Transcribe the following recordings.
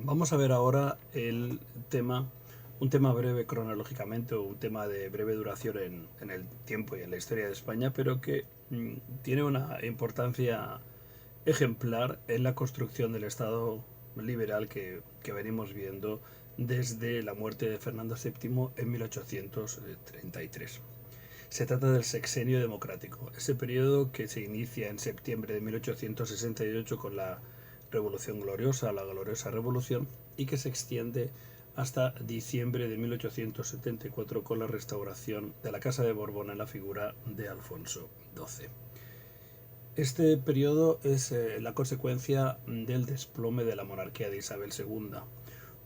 Vamos a ver ahora tema, un tema breve cronológicamente, o un tema de breve duración en el tiempo y en la historia de España, pero que tiene una importancia ejemplar en la construcción del Estado liberal que venimos viendo desde la muerte de Fernando VII en 1833. Se trata del sexenio democrático, ese periodo que se inicia en septiembre de 1868 con la Revolución Gloriosa, la Gloriosa Revolución, y que se extiende hasta diciembre de 1874 con la restauración de la Casa de Borbón en la figura de Alfonso XII. Este periodo es la consecuencia del desplome de la monarquía de Isabel II,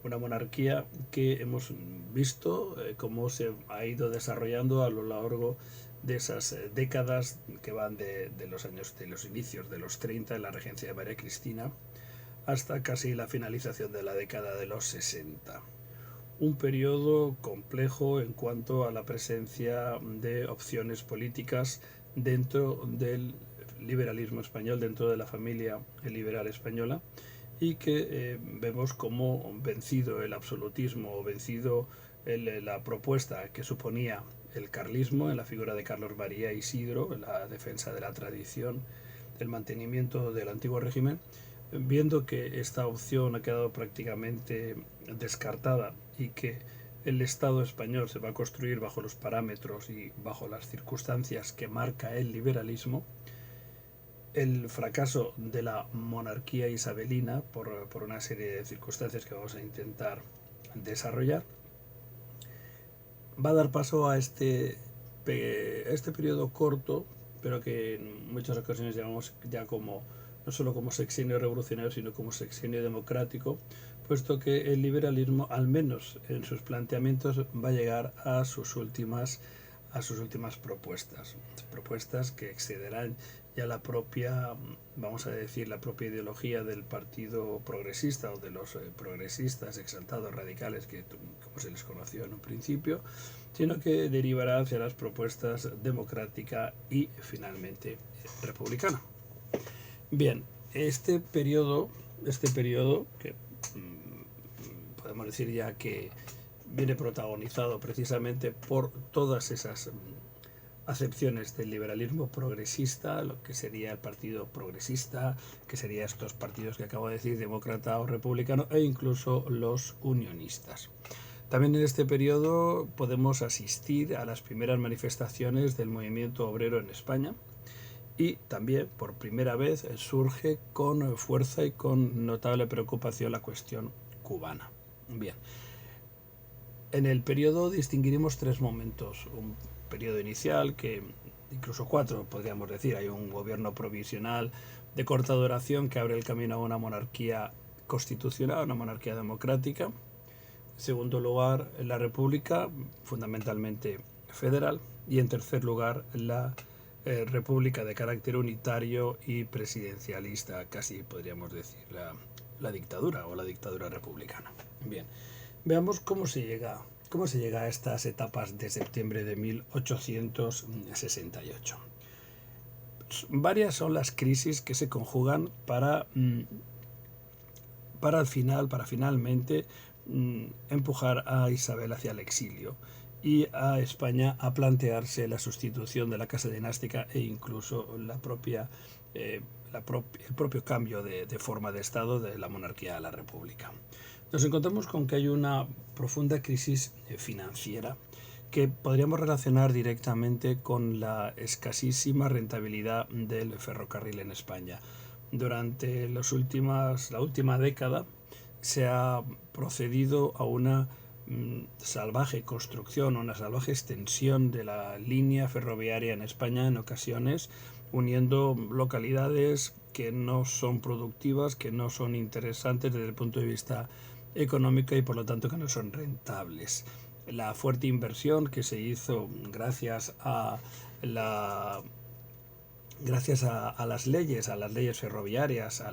una monarquía que hemos visto cómo se ha ido desarrollando a lo largo de esas décadas que van de los años de los inicios de los 30 en la regencia de María Cristina hasta casi la finalización de la década de los 60. Un periodo complejo en cuanto a la presencia de opciones políticas dentro del liberalismo español, dentro de la familia liberal española, y que vemos como vencido el absolutismo o vencido la propuesta que suponía el carlismo en la figura de Carlos María Isidro, en la defensa de la tradición, el mantenimiento del antiguo régimen, viendo que esta opción ha quedado prácticamente descartada y que el Estado español se va a construir bajo los parámetros y bajo las circunstancias que marca el liberalismo, el fracaso de la monarquía isabelina por una serie de circunstancias que vamos a intentar desarrollar, va a dar paso a este periodo corto, pero que en muchas ocasiones llamamos ya como no solo como sexenio revolucionario, sino como sexenio democrático, puesto que el liberalismo, al menos en sus planteamientos, va a llegar a sus últimas propuestas, propuestas que excederán ya la propia, vamos a decir, la propia ideología del Partido Progresista o de los progresistas exaltados radicales, que como se les conoció en un principio, sino que derivará hacia las propuestas democrática y finalmente republicana. Bien, este periodo que podemos decir ya que viene protagonizado precisamente por todas esas acepciones del liberalismo progresista, lo que sería el partido progresista, que serían estos partidos que acabo de decir, demócrata o republicano, e incluso los unionistas. También en este periodo podemos asistir a las primeras manifestaciones del movimiento obrero en España, y también por primera vez surge con fuerza y con notable preocupación la cuestión cubana. Bien, en el periodo distinguiremos tres momentos. Un periodo inicial, que incluso cuatro podríamos decir. Hay un gobierno provisional de corta duración que abre el camino a una monarquía constitucional, una monarquía democrática. En segundo lugar, la república, fundamentalmente federal. Y en tercer lugar, la república de carácter unitario y presidencialista, casi podríamos decir la dictadura o la dictadura republicana. Bien, veamos cómo se llega a estas etapas de septiembre de 1868. Varias son las crisis que se conjugan para finalmente empujar a Isabel hacia el exilio y a España a plantearse la sustitución de la casa dinástica e incluso el propio cambio de forma de Estado de la monarquía a la república. Nos encontramos con que hay una profunda crisis financiera que podríamos relacionar directamente con la escasísima rentabilidad del ferrocarril en España. Durante la última década se ha procedido a una salvaje construcción, una salvaje extensión de la línea ferroviaria en España en ocasiones, uniendo localidades que no son productivas, que no son interesantes desde el punto de vista económico y por lo tanto que no son rentables. La fuerte inversión que se hizo gracias a las leyes ferroviarias,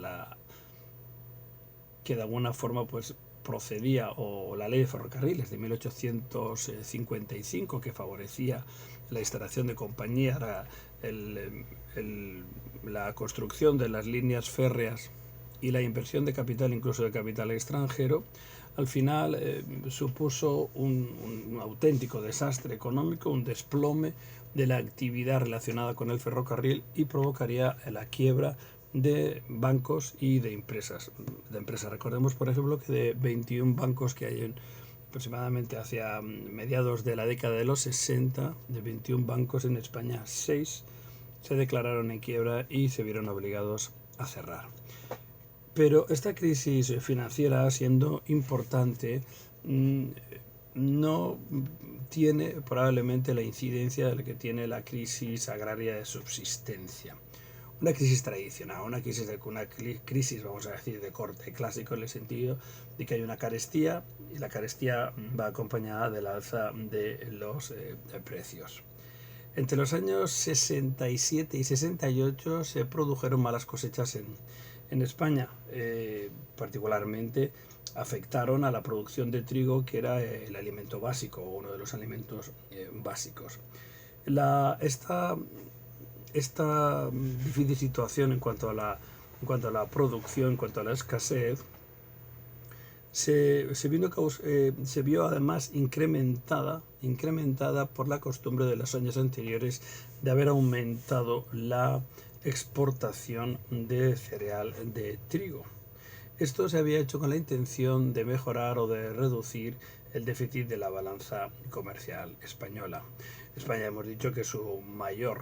que de alguna forma pues procedía, o la ley de ferrocarriles de 1855, que favorecía la instalación de compañías, la construcción de las líneas férreas y la inversión de capital, incluso de capital extranjero, al final supuso un auténtico desastre económico, un desplome de la actividad relacionada con el ferrocarril y provocaría la quiebra de bancos y de empresas. Recordemos, por ejemplo, que de 21 bancos que hay aproximadamente hacia mediados de la década de los 60, de 21 bancos en España, 6 se declararon en quiebra y se vieron obligados a cerrar. Pero esta crisis financiera, siendo importante, no tiene probablemente la incidencia de la que tiene la crisis agraria de subsistencia. Una crisis tradicional, una crisis, vamos a decir, de corte clásico, en el sentido de que hay una carestía y la carestía va acompañada del alza de los precios. Entre los años 67 y 68 se produjeron malas cosechas en España, particularmente afectaron a la producción de trigo, que era el alimento básico, uno de los alimentos básicos. Esta difícil situación en cuanto a la producción, en cuanto a la escasez, se vio además incrementada por la costumbre de los años anteriores de haber aumentado la exportación de cereal de trigo. Esto se había hecho con la intención de mejorar o de reducir el déficit de la balanza comercial española. España, hemos dicho que su mayor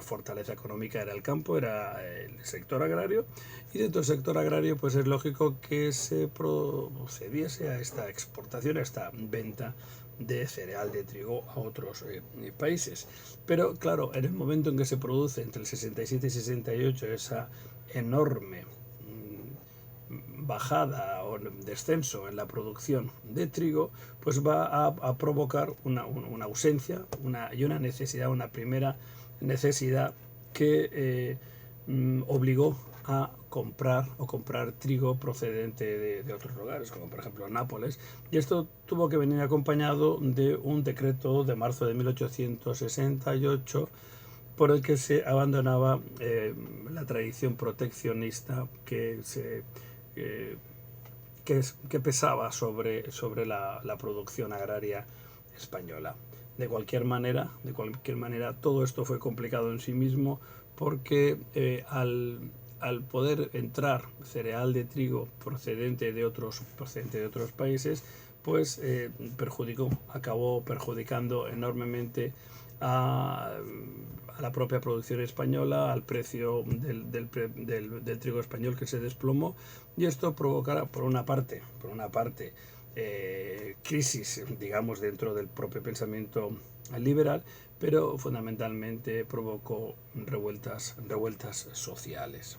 fortaleza económica era el campo, era el sector agrario, y dentro del sector agrario pues es lógico que se procediese a esta exportación, a esta venta de cereal de trigo a otros países. Pero claro, en el momento en que se produce entre el 67 y 68 esa enorme bajada o descenso en la producción de trigo, pues va a provocar una ausencia y una necesidad, una primera necesidad que obligó a comprar trigo procedente de otros lugares, como por ejemplo Nápoles, y esto tuvo que venir acompañado de un decreto de marzo de 1868 por el que se abandonaba la tradición proteccionista que pesaba sobre la producción agraria española. De cualquier manera, todo esto fue complicado en sí mismo, porque al poder entrar cereal de trigo procedente de otros países, pues acabó perjudicando enormemente a la propia producción española, al precio del trigo español, que se desplomó, y esto provocará por una parte crisis, digamos, dentro del propio pensamiento liberal, pero fundamentalmente provocó revueltas sociales.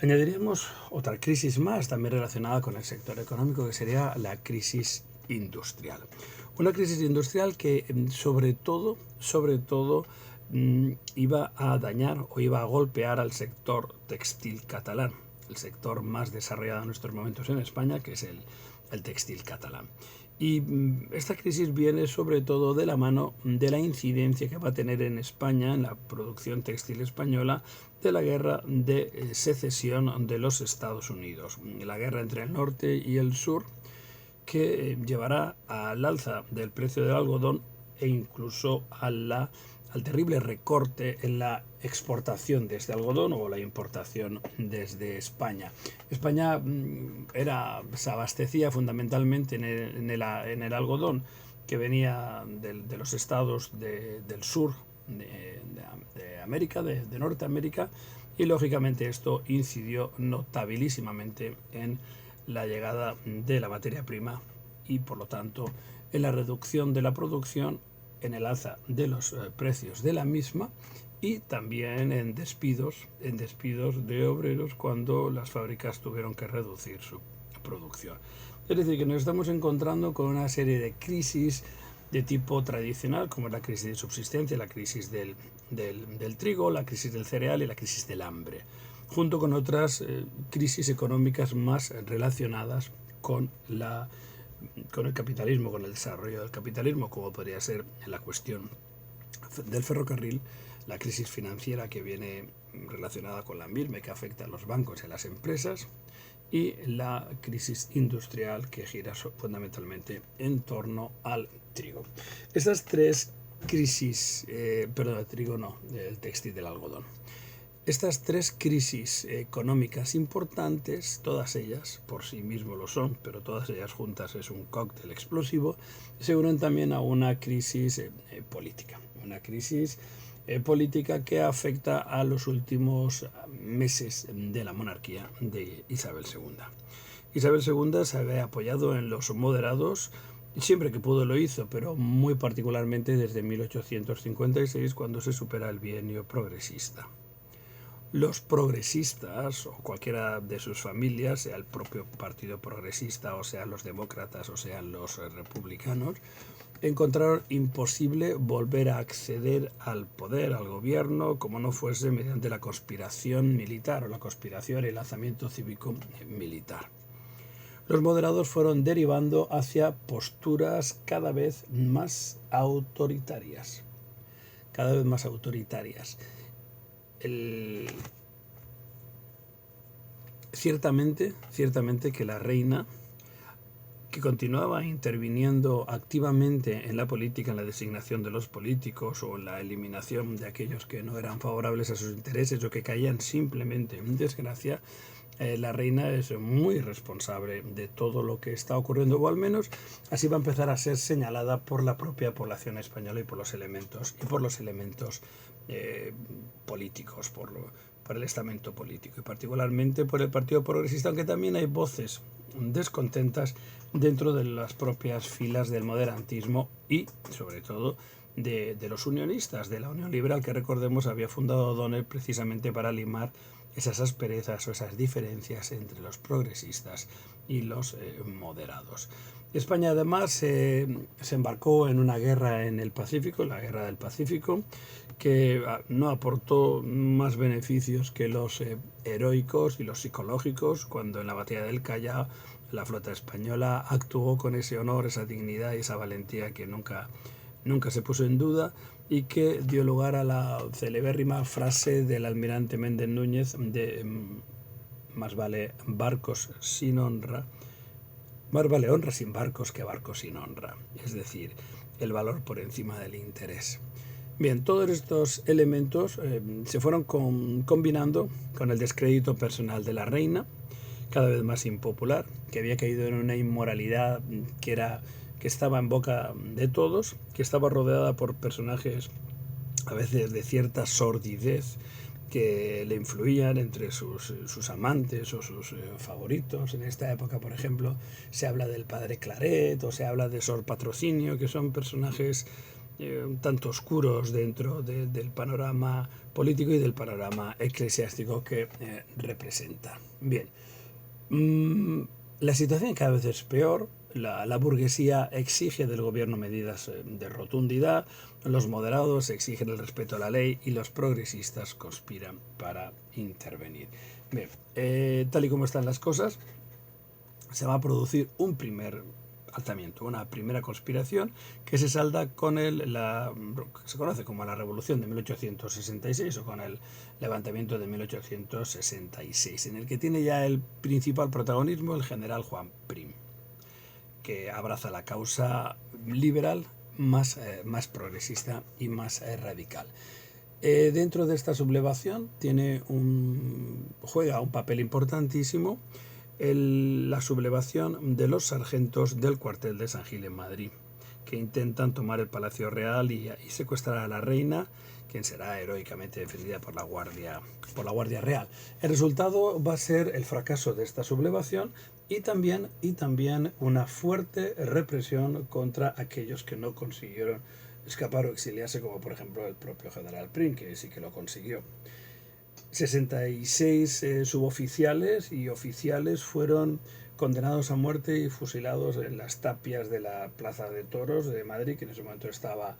Añadiríamos otra crisis más, también relacionada con el sector económico, que sería la crisis industrial. Una crisis industrial que sobre todo iba a dañar o iba a golpear al sector textil catalán, el sector más desarrollado en estos momentos en España, que es el textil catalán. Y esta crisis viene sobre todo de la mano de la incidencia que va a tener en España, en la producción textil española, de la guerra de secesión de los Estados Unidos, la guerra entre el norte y el sur, que llevará al alza del precio del algodón e incluso al terrible recorte en la exportación de este algodón o la importación desde España. España se abastecía fundamentalmente en el algodón que venía de los estados del sur de América, de Norteamérica, y lógicamente esto incidió notabilísimamente en la llegada de la materia prima y por lo tanto en la reducción de la producción, en el alza de los precios de la misma y también en despidos de obreros cuando las fábricas tuvieron que reducir su producción. Es decir, que nos estamos encontrando con una serie de crisis de tipo tradicional, como la crisis de subsistencia, la crisis del trigo, la crisis del cereal y la crisis del hambre, junto con otras crisis económicas más relacionadas con el capitalismo, con el desarrollo del capitalismo, como podría ser la cuestión del ferrocarril, la crisis financiera que viene relacionada con la misma que afecta a los bancos y a las empresas, y la crisis industrial que gira fundamentalmente en torno al trigo. Estas tres crisis, perdón, el trigo no, el textil del algodón. Estas tres crisis económicas importantes, todas ellas por sí mismo lo son, pero todas ellas juntas es un cóctel explosivo, se unen también a una crisis política. Una crisis política que afecta a los últimos meses de la monarquía de Isabel II. Isabel II se había apoyado en los moderados, siempre que pudo lo hizo, pero muy particularmente desde 1856, cuando se supera el bienio progresista. Los progresistas, o cualquiera de sus familias, sea el propio Partido Progresista, o sean los demócratas, o sean los republicanos, encontraron imposible volver a acceder al poder, al gobierno, como no fuese mediante la conspiración militar o la conspiración y el lanzamiento cívico militar. Los moderados fueron derivando hacia posturas cada vez más autoritarias. Cada vez más autoritarias. Ciertamente que la reina, que continuaba interviniendo activamente en la política, en la designación de los políticos o en la eliminación de aquellos que no eran favorables a sus intereses o que caían simplemente en desgracia, la reina es muy responsable de todo lo que está ocurriendo, o al menos así va a empezar a ser señalada por la propia población española y por los elementos políticos, por el estamento político, y particularmente por el Partido Progresista, aunque también hay voces descontentas dentro de las propias filas del moderantismo y, sobre todo, de los unionistas, de la Unión Liberal, que recordemos había fundado O'Donnell precisamente para limar esas asperezas o esas diferencias entre los progresistas y los moderados. España además se embarcó en una guerra en el Pacífico, la Guerra del Pacífico, que no aportó más beneficios que los heroicos y los psicológicos, cuando en la batalla del Callao la flota española actuó con ese honor, esa dignidad y esa valentía que nunca se puso en duda, y que dio lugar a la celebérrima frase del almirante Méndez Núñez de más vale barcos sin honra, más vale honra sin barcos que barcos sin honra, es decir, el valor por encima del interés. Bien, todos estos elementos se fueron combinando con el descrédito personal de la reina, cada vez más impopular, que había caído en una inmoralidad que estaba en boca de todos, que estaba rodeada por personajes a veces de cierta sordidez que le influían entre sus amantes o sus favoritos. En esta época, por ejemplo, se habla del padre Claret o se habla de Sor Patrocinio, que son personajes un tanto oscuros dentro del panorama político y del panorama eclesiástico que representa. Bien, la situación cada vez es peor. La burguesía exige del gobierno medidas de rotundidad, los moderados exigen el respeto a la ley y los progresistas conspiran para intervenir. Bien, tal y como están las cosas, se va a producir un primer alzamiento, una primera conspiración que se salda con que se conoce como la Revolución de 1866 o con el levantamiento de 1866, en el que tiene ya el principal protagonismo el general Juan Prim, que abraza la causa liberal más progresista y más radical. Dentro de esta sublevación juega un papel importantísimo la sublevación de los sargentos del cuartel de San Gil en Madrid, que intentan tomar el Palacio Real y secuestrar a la reina, quien será heroicamente defendida por la Guardia Real. El resultado va a ser el fracaso de esta sublevación y también una fuerte represión contra aquellos que no consiguieron escapar o exiliarse, como por ejemplo el propio general Prim, que sí que lo consiguió. 66 suboficiales y oficiales fueron condenados a muerte y fusilados en las tapias de la Plaza de Toros de Madrid, que en ese momento estaba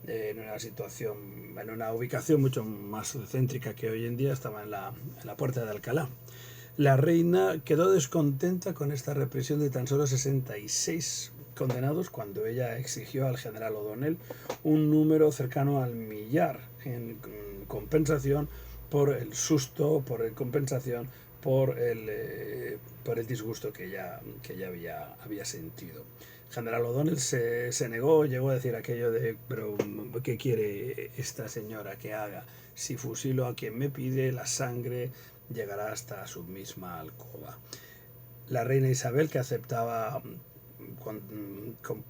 en una ubicación mucho más céntrica que hoy en día, estaba en la Puerta de Alcalá. La reina quedó descontenta con esta represión de tan solo 66 condenados, cuando ella exigió al general O'Donnell un número cercano al millar en compensación por el susto, por la compensación, por el disgusto que ya había sentido. General O'Donnell se negó, llegó a decir aquello de, pero ¿qué quiere esta señora que haga? Si fusilo a quien me pide, la sangre llegará hasta su misma alcoba. La reina Isabel, que aceptaba con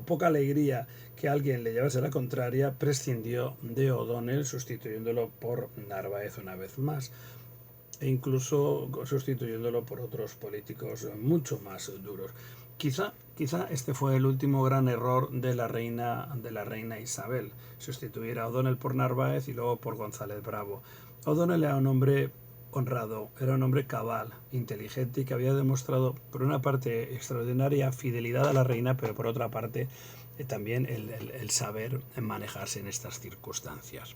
poca alegría que alguien le llevase la contraria, prescindió de O'Donnell, sustituyéndolo por Narváez una vez más, e incluso sustituyéndolo por otros políticos mucho más duros. Quizá este fue el último gran error de la reina Isabel, sustituir a O'Donnell por Narváez y luego por González Bravo. O'Donnell era un hombre honrado, era un hombre cabal, inteligente y que había demostrado, por una parte, extraordinaria fidelidad a la reina, pero por otra parte, también el saber manejarse en estas circunstancias.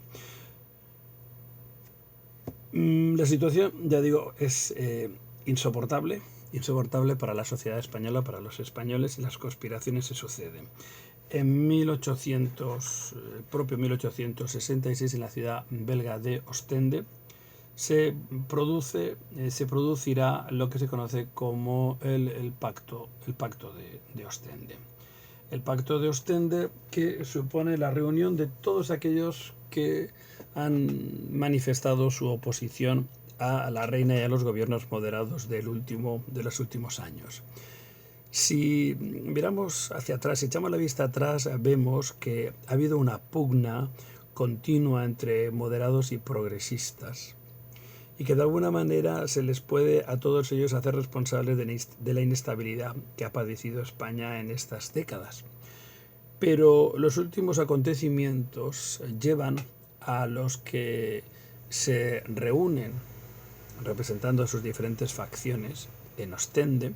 La situación, ya digo, es insoportable para la sociedad española, para los españoles, y las conspiraciones se suceden. En propio 1866, en la ciudad belga de Ostende, se producirá lo que se conoce como el pacto de Ostende. El pacto de Ostende, que supone la reunión de todos aquellos que han manifestado su oposición a la reina y a los gobiernos moderados de los últimos años. Si miramos hacia atrás, si echamos la vista atrás, vemos que ha habido una pugna continua entre moderados y progresistas, y que de alguna manera se les puede a todos ellos hacer responsables de la inestabilidad que ha padecido España en estas décadas. Pero los últimos acontecimientos llevan a los que se reúnen representando a sus diferentes facciones en Ostende,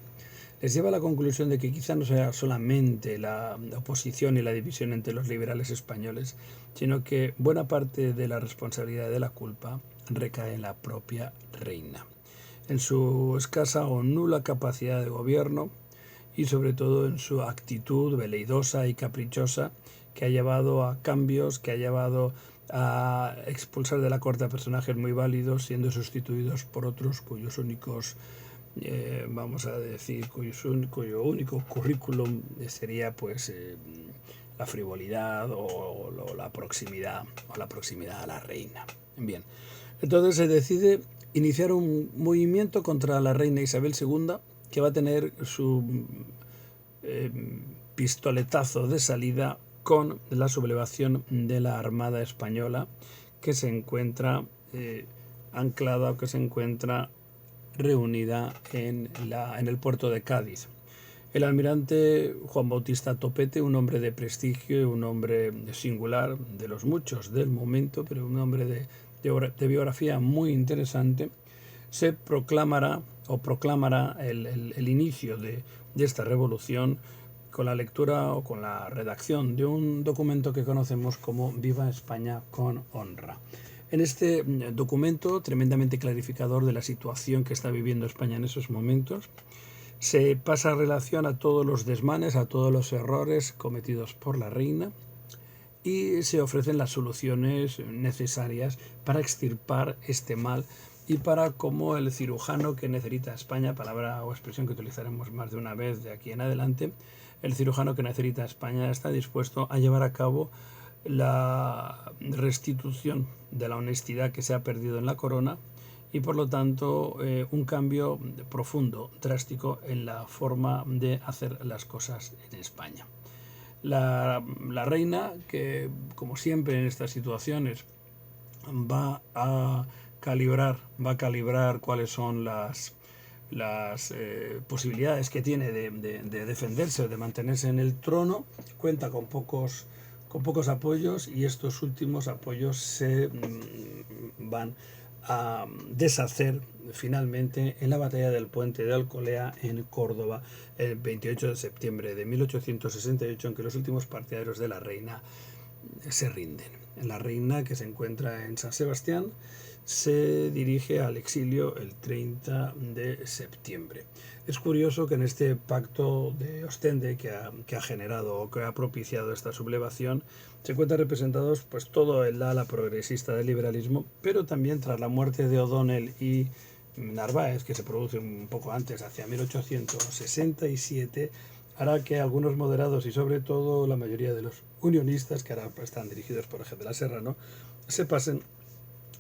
les lleva a la conclusión de que quizá no sea solamente la oposición y la división entre los liberales españoles, sino que buena parte de la responsabilidad de la culpa recae en la propia reina, en su escasa o nula capacidad de gobierno y sobre todo en su actitud veleidosa y caprichosa, que ha llevado a cambios, que ha llevado a expulsar de la corte a personajes muy válidos, siendo sustituidos por otros cuyos únicos, vamos a decir, cuyo único currículum sería pues la frivolidad o la proximidad a la reina. Bien, entonces se decide iniciar un movimiento contra la reina Isabel II, que va a tener su pistoletazo de salida con la sublevación de la Armada Española, que se encuentra anclada o que se encuentra reunida en el puerto de Cádiz. El almirante Juan Bautista Topete, un hombre de prestigio, un hombre singular, de los muchos del momento, pero un hombre de biografía muy interesante, se proclamará el inicio de esta revolución con la lectura o con la redacción de un documento que conocemos como Viva España con honra. En este documento, tremendamente clarificador de la situación que está viviendo España en esos momentos, se pasa relación a todos los desmanes, a todos los errores cometidos por la reina, y se ofrecen las soluciones necesarias para extirpar este mal y para, como el cirujano que necesita España, palabra o expresión que utilizaremos más de una vez de aquí en adelante, el cirujano que necesita España está dispuesto a llevar a cabo la restitución de la honestidad que se ha perdido en la corona y, por lo tanto, un cambio profundo, drástico en la forma de hacer las cosas en España. La reina, que como siempre en estas situaciones va a calibrar cuáles son las posibilidades que tiene de defenderse o de mantenerse en el trono, cuenta con pocos apoyos, y estos últimos apoyos se van a deshacer finalmente en la batalla del puente de Alcolea en Córdoba el 28 de septiembre de 1868, en que los últimos partidarios de la reina se rinden. La reina, que se encuentra en San Sebastián, se dirige al exilio el 30 de septiembre. Es curioso que en este pacto de Ostende que ha generado o que ha propiciado esta sublevación se encuentran representados pues todo el ala progresista del liberalismo, pero también tras la muerte de O'Donnell y Narváez, que se produce un poco antes, hacia 1867, hará que algunos moderados y sobre todo la mayoría de los unionistas, que ahora están dirigidos por Eje de la Serrano, se pasen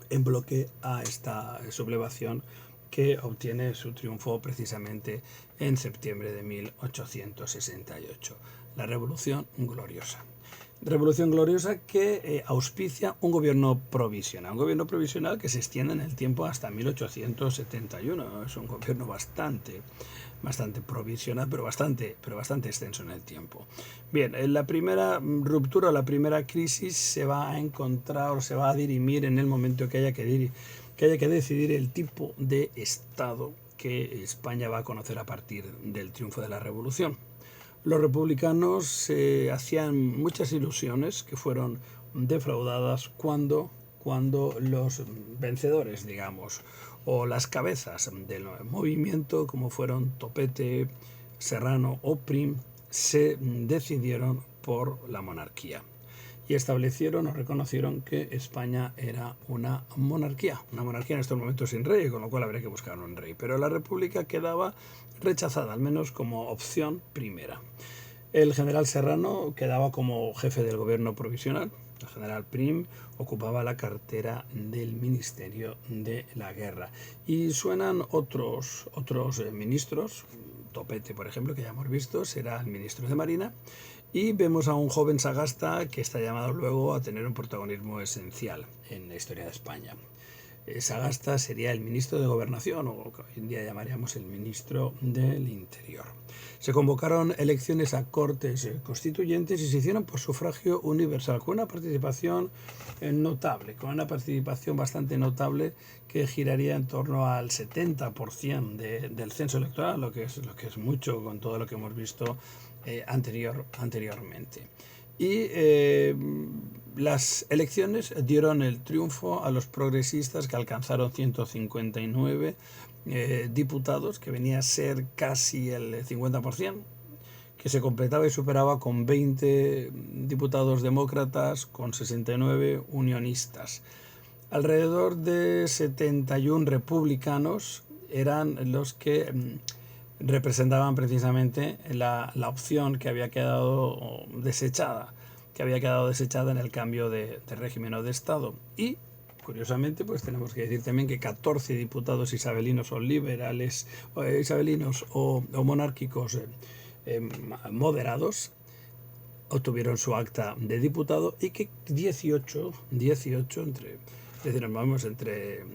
en bloque a esta sublevación que obtiene su triunfo precisamente en septiembre de 1868. La Revolución Gloriosa. Revolución Gloriosa que auspicia un gobierno provisional que se extiende en el tiempo hasta 1871. Es un gobierno bastante provisional, pero bastante extenso en el tiempo. Bien, la primera ruptura, la primera crisis se va a encontrar o se va a dirimir en el momento que haya que decidir el tipo de Estado que España va a conocer a partir del triunfo de la Revolución. Los republicanos se hacían muchas ilusiones que fueron defraudadas cuando los vencedores, digamos, o las cabezas del movimiento, como fueron Topete, Serrano o Prim, se decidieron por la monarquía y establecieron o reconocieron que España era una monarquía en estos momentos sin rey, con lo cual habría que buscar un rey, pero la república quedaba rechazada, al menos como opción primera. El general Serrano quedaba como jefe del gobierno provisional. El general Prim ocupaba la cartera del Ministerio de la Guerra. Y suenan otros ministros. Topete, por ejemplo, que ya hemos visto, será el ministro de Marina. Y vemos a un joven Sagasta que está llamado luego a tener un protagonismo esencial en la historia de España. Sagasta sería el ministro de Gobernación, o que hoy en día llamaríamos el ministro del Interior. Se convocaron elecciones a Cortes Constituyentes y se hicieron por sufragio universal, con una participación notable, con una participación bastante notable que giraría en torno al 70% del censo electoral, lo que es mucho con todo lo que hemos visto anteriormente. Y las elecciones dieron el triunfo a los progresistas, que alcanzaron 159 diputados, que venía a ser casi el 50%, que se completaba y superaba con 20 diputados demócratas, con 69 unionistas. Alrededor de 71 republicanos eran los que representaban precisamente la opción que había quedado desechada, en el cambio de régimen o de Estado. Y curiosamente, pues tenemos que decir también que 14 diputados isabelinos o liberales, isabelinos o monárquicos moderados obtuvieron su acta de diputado, y que 18 entre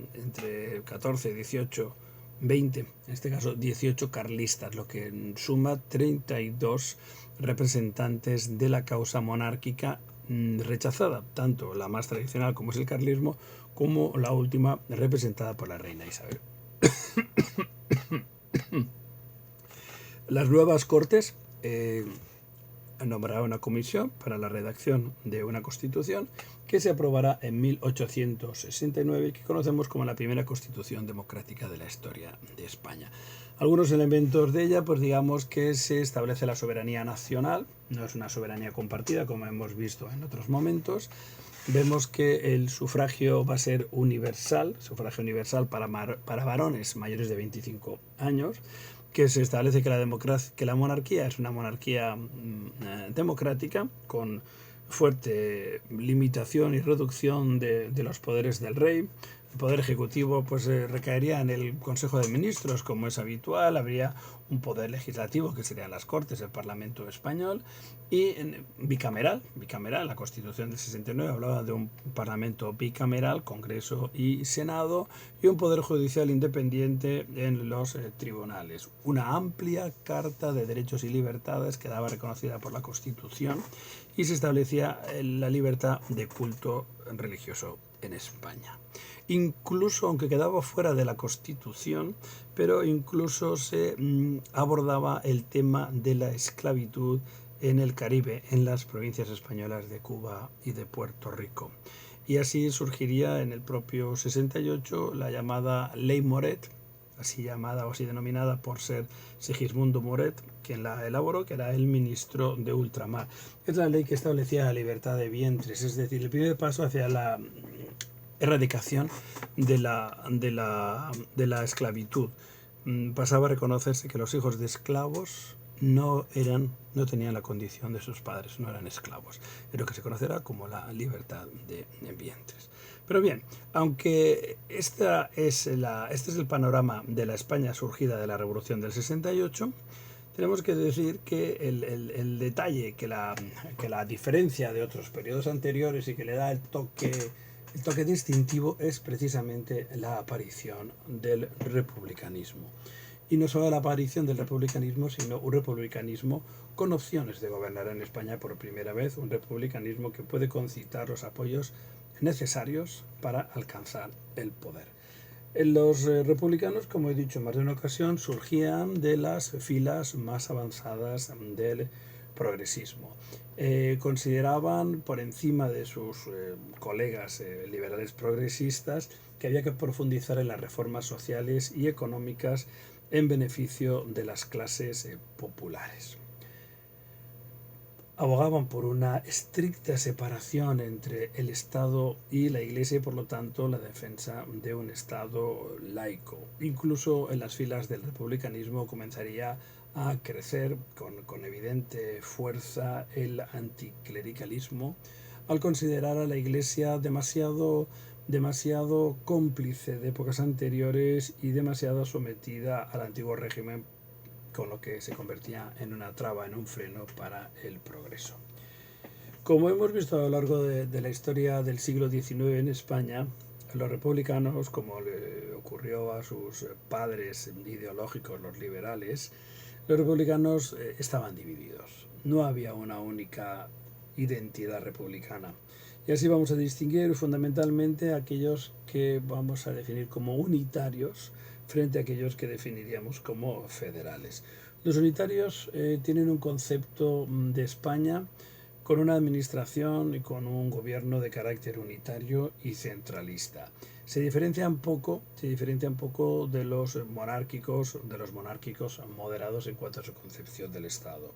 14, 18, 20, en este caso 18 carlistas, lo que suma 32 representantes de la causa monárquica rechazada, tanto la más tradicional como es el carlismo, como la última representada por la reina Isabel. Las nuevas Cortes nombrará una comisión para la redacción de una constitución que se aprobará en 1869 y que conocemos como la primera constitución democrática de la historia de España. Algunos elementos de ella, pues digamos que se establece la soberanía nacional, no es una soberanía compartida como hemos visto en otros momentos. Vemos que el sufragio va a ser universal, para varones mayores de 25 años, que se establece que la monarquía es una monarquía democrática con fuerte limitación y reducción de los poderes del rey. El poder ejecutivo pues recaería en el Consejo de Ministros, como es habitual. Habría un poder legislativo, que serían las Cortes, el Parlamento español, y bicameral. La Constitución del 69 hablaba de un Parlamento bicameral, Congreso y Senado, y un poder judicial independiente en los tribunales. Una amplia carta de derechos y libertades quedaba reconocida por la Constitución, y se establecía la libertad de culto religioso en España. Incluso, aunque quedaba fuera de la Constitución, pero incluso se abordaba el tema de la esclavitud en el Caribe, en las provincias españolas de Cuba y de Puerto Rico. y así surgiría en el propio 68 la llamada Ley Moret, así llamada o así denominada por ser Segismundo Moret quien la elaboró, que era el ministro de ultramar. Es la ley que establecía la libertad de vientres, es decir, el primer paso hacia la erradicación de la esclavitud. Pasaba a reconocerse que los hijos de esclavos no tenían la condición de sus padres, no eran esclavos. Es lo que se conocerá como la libertad de vientres. Pero bien, aunque este es el panorama de la España surgida de la Revolución del 68, tenemos que decir que el detalle, que la diferencia de otros periodos anteriores y que le da el toque distintivo es precisamente la aparición del republicanismo. Y no solo la aparición del republicanismo, sino un republicanismo con opciones de gobernar en España por primera vez, un republicanismo que puede concitar los apoyos necesarios para alcanzar el poder. Los republicanos, como he dicho en más de una ocasión, surgían de las filas más avanzadas del progresismo. Consideraban por encima de sus colegas liberales progresistas que había que profundizar en las reformas sociales y económicas en beneficio de las clases populares. Abogaban por una estricta separación entre el Estado y la Iglesia y por lo tanto la defensa de un Estado laico. Incluso en las filas del republicanismo comenzaría a crecer con evidente fuerza el anticlericalismo al considerar a la Iglesia demasiado cómplice de épocas anteriores y demasiado sometida al antiguo régimen, con lo que se convertía en una traba, en un freno para el progreso. Como hemos visto a lo largo de la historia del siglo XIX en España, los republicanos, como le ocurrió a sus padres ideológicos, los liberales, los republicanos estaban divididos. No había una única identidad republicana. Y así vamos a distinguir fundamentalmente a aquellos que vamos a definir como unitarios frente a aquellos que definiríamos como federales. Los unitarios tienen un concepto de España con una administración y con un gobierno de carácter unitario y centralista. Se diferencian poco de los monárquicos moderados en cuanto a su concepción del Estado.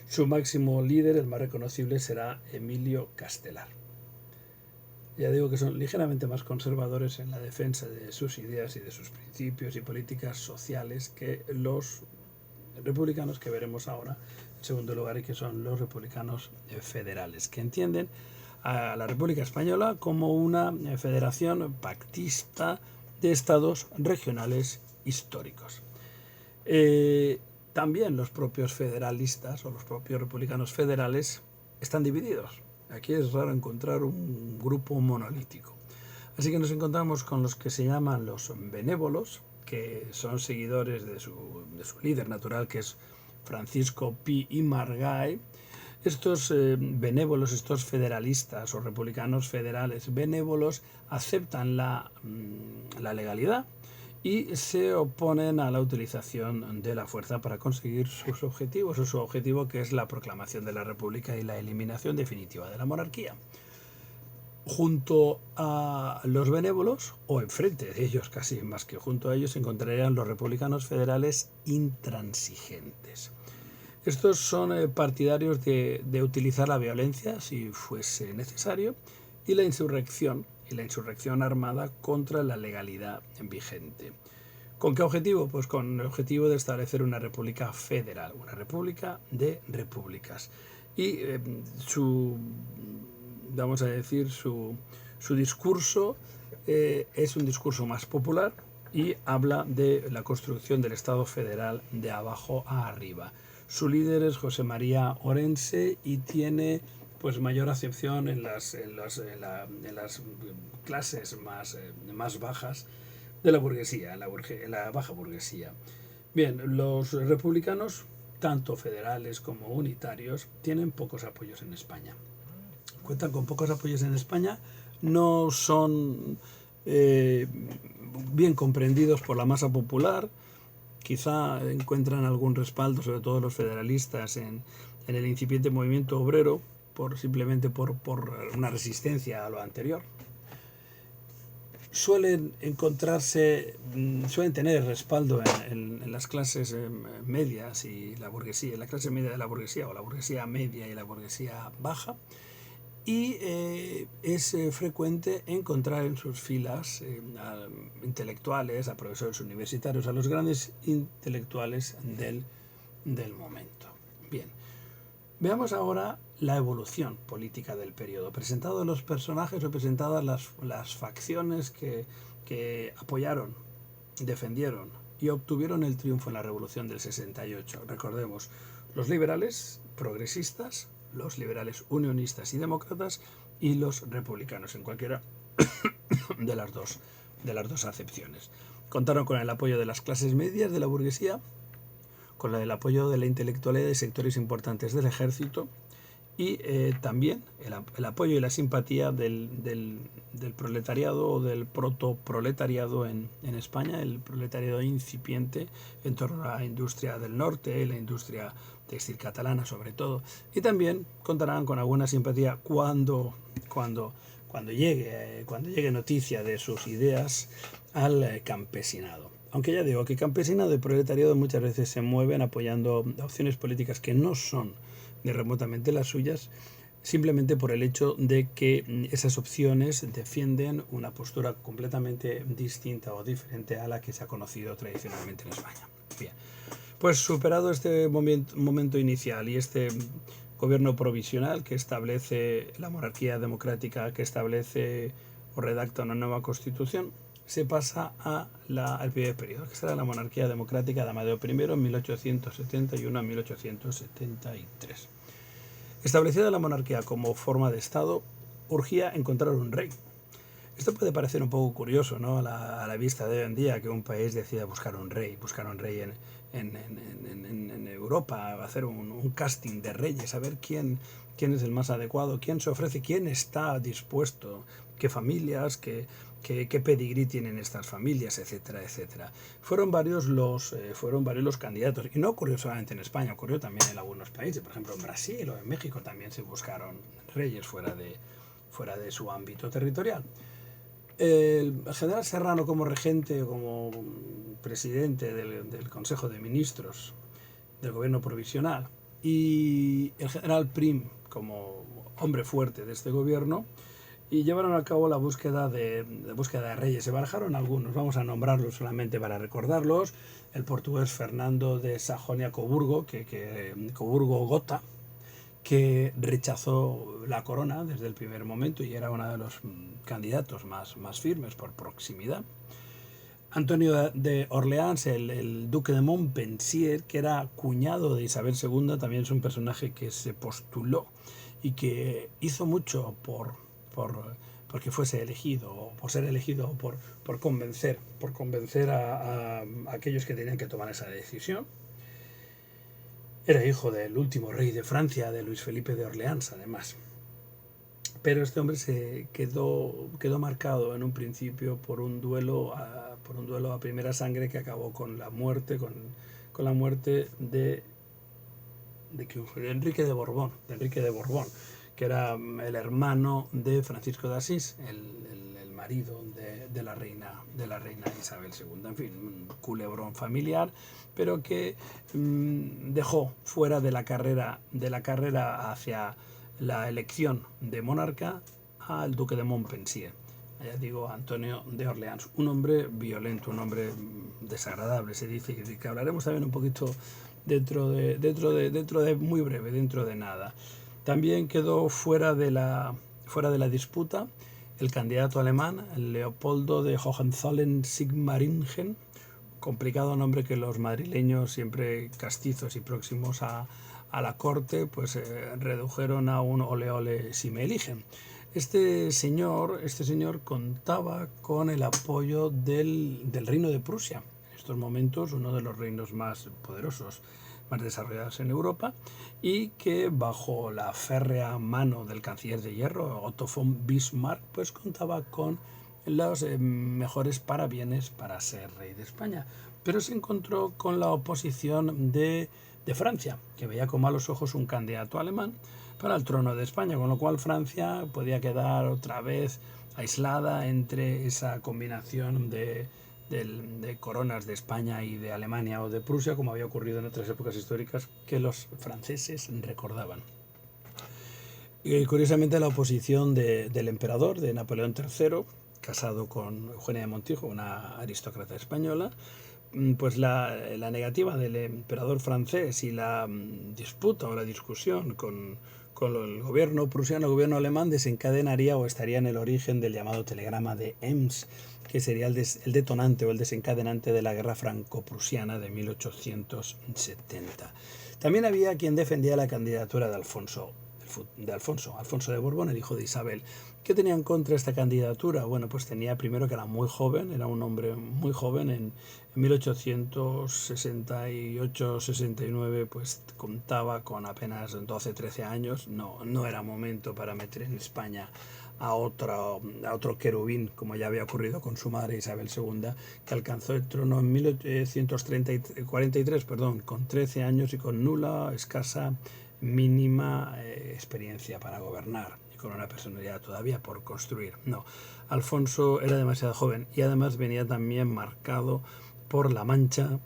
Su máximo líder, el más reconocible, será Emilio Castelar. Ya digo que son ligeramente más conservadores en la defensa de sus ideas y de sus principios y políticas sociales que los republicanos que veremos ahora en segundo lugar, y que son los republicanos federales, que entienden a la República Española como una federación pactista de estados regionales históricos. También los propios federalistas o los propios republicanos federales están divididos. Aquí es raro encontrar un grupo monolítico. Así que nos encontramos con los que se llaman los benévolos, que son seguidores de su líder natural, que es Francisco Pi y Margall. Estos benévolos, estos federalistas o republicanos federales benévolos, aceptan la legalidad y se oponen a la utilización de la fuerza para conseguir sus objetivos, su objetivo, que es la proclamación de la República y la eliminación definitiva de la monarquía. Junto a los benévolos, o enfrente de ellos, casi más que junto a ellos, se encontrarían los republicanos federales intransigentes. Estos son partidarios de utilizar la violencia si fuese necesario y la insurrección armada contra la legalidad vigente. ¿Con qué objetivo? Pues con el objetivo de establecer una república federal, una república de repúblicas. Y su discurso es un discurso más popular y habla de la construcción del Estado federal de abajo a arriba. Su líder es José María Orense y tiene pues mayor acepción en las clases más bajas de la burguesía, en la baja burguesía. Bien, los republicanos, tanto federales como unitarios, tienen pocos apoyos en España. Cuentan con pocos apoyos en España, no son bien comprendidos por la masa popular. Quizá encuentran algún respaldo, sobre todo los federalistas, en el incipiente movimiento obrero, simplemente por una resistencia a lo anterior. suelen tener respaldo en las clases medias y la burguesía, en la clase media de la burguesía o la burguesía media y la burguesía baja, y es frecuente encontrar en sus filas a intelectuales, a profesores universitarios, a los grandes intelectuales del momento. Bien, veamos ahora la evolución política del periodo, presentados los personajes o presentadas las facciones que apoyaron, defendieron y obtuvieron el triunfo en la Revolución del 68. Recordemos, los liberales progresistas, los liberales unionistas y demócratas y los republicanos, en cualquiera de las dos acepciones. Contaron con el apoyo de las clases medias de la burguesía, con el apoyo de la intelectualidad de sectores importantes del ejército y también el apoyo y la simpatía del proletariado o del protoproletariado en España, el proletariado incipiente en torno a la industria del norte, la industria textil catalana sobre todo, y también contarán con alguna simpatía cuando llegue noticia de sus ideas al campesinado. Aunque ya digo que campesinado y proletariado muchas veces se mueven apoyando opciones políticas que no son ni remotamente las suyas, simplemente por el hecho de que esas opciones defienden una postura completamente distinta o diferente a la que se ha conocido tradicionalmente en España. Bien, pues superado este momento inicial y este gobierno provisional que establece la monarquía democrática, que establece o redacta una nueva constitución, se pasa al primer periodo, que será la monarquía democrática de Amadeo I en 1871 a 1873. Establecida la monarquía como forma de Estado, urgía encontrar un rey. Esto puede parecer un poco curioso, ¿no? a la vista de hoy en día, que un país decida buscar un rey en Europa, hacer un casting de reyes, a ver quién es el más adecuado, quién se ofrece, quién está dispuesto, qué familias, qué pedigrí tienen estas familias, etcétera, etcétera. Fueron varios los candidatos, y no ocurrió solamente en España, ocurrió también en algunos países, por ejemplo en Brasil o en México también se buscaron reyes fuera de su ámbito territorial. El general Serrano como regente, como presidente del Consejo de Ministros del gobierno provisional, y el general Prim como hombre fuerte de este gobierno, y llevaron a cabo la búsqueda de reyes. Se barajaron algunos, vamos a nombrarlos solamente para recordarlos: el portugués Fernando de Sajonia-Coburgo, Coburgo-Gotha, que rechazó la corona desde el primer momento y era uno de los candidatos más firmes por proximidad. Antonio de Orleans, el duque de Montpensier, que era cuñado de Isabel II, también es un personaje que se postuló y que hizo mucho porque fuese elegido, por ser elegido, por convencer a aquellos que tenían que tomar esa decisión. Era hijo del último rey de Francia, de Luis Felipe de Orleans, además. Pero este hombre se quedó marcado en un principio por un duelo a primera sangre que acabó con la muerte de Enrique de Borbón, que era el hermano de Francisco de Asís, el marido de la reina Isabel II. En fin, un culebrón familiar, pero que dejó fuera de la carrera hacia la elección de monarca al duque de Montpensier. Ya digo, Antonio de Orleans, un hombre violento, un hombre desagradable, se dice, y que hablaremos también un poquito dentro de muy breve, dentro de nada. También quedó fuera de la disputa el candidato alemán Leopoldo de Hohenzollern-Sigmaringen, complicado nombre que los madrileños, siempre castizos y próximos a la corte, pues redujeron a un ole ole si me eligen. Este señor contaba con el apoyo del reino de Prusia, en estos momentos uno de los reinos más poderosos, más desarrollados en Europa, y que bajo la férrea mano del canciller de hierro, Otto von Bismarck, pues contaba con los mejores parabienes para ser rey de España. Pero se encontró con la oposición de Francia, que veía con malos ojos un candidato alemán para el trono de España, con lo cual Francia podía quedar otra vez aislada entre esa combinación de coronas de España y de Alemania o de Prusia, como había ocurrido en otras épocas históricas que los franceses recordaban. Y curiosamente la oposición del emperador, de Napoleón III, casado con Eugenia de Montijo, una aristócrata española, pues la negativa del emperador francés y la disputa o la discusión con el gobierno prusiano, el gobierno alemán, desencadenaría o estaría en el origen del llamado telegrama de Ems, que sería el detonante o el desencadenante de la guerra franco-prusiana de 1870. También había quien defendía la candidatura de Alfonso de Borbón, el hijo de Isabel. ¿Qué tenía en contra esta candidatura? Bueno, pues tenía primero que era muy joven, era un hombre muy joven, en 1868-69 pues contaba con apenas 12-13 años, no era momento para meter en España a otro querubín, como ya había ocurrido con su madre Isabel II, que alcanzó el trono en 1843, con 13 años y con nula, escasa, mínima experiencia para gobernar y con una personalidad todavía por construir. No, Alfonso era demasiado joven y además venía también marcado por la mancha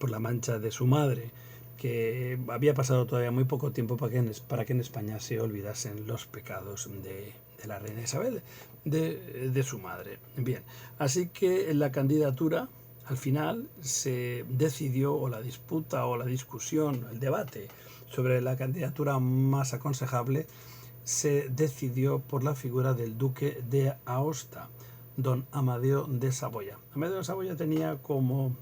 de su madre, que había pasado todavía muy poco tiempo para que en España se olvidasen los pecados de la reina Isabel, de su madre. Bien, así que la candidatura al final se decidió, o la disputa o la discusión, el debate sobre la candidatura más aconsejable se decidió por la figura del duque de Aosta, don Amadeo de Saboya. Amadeo de Saboya tenía como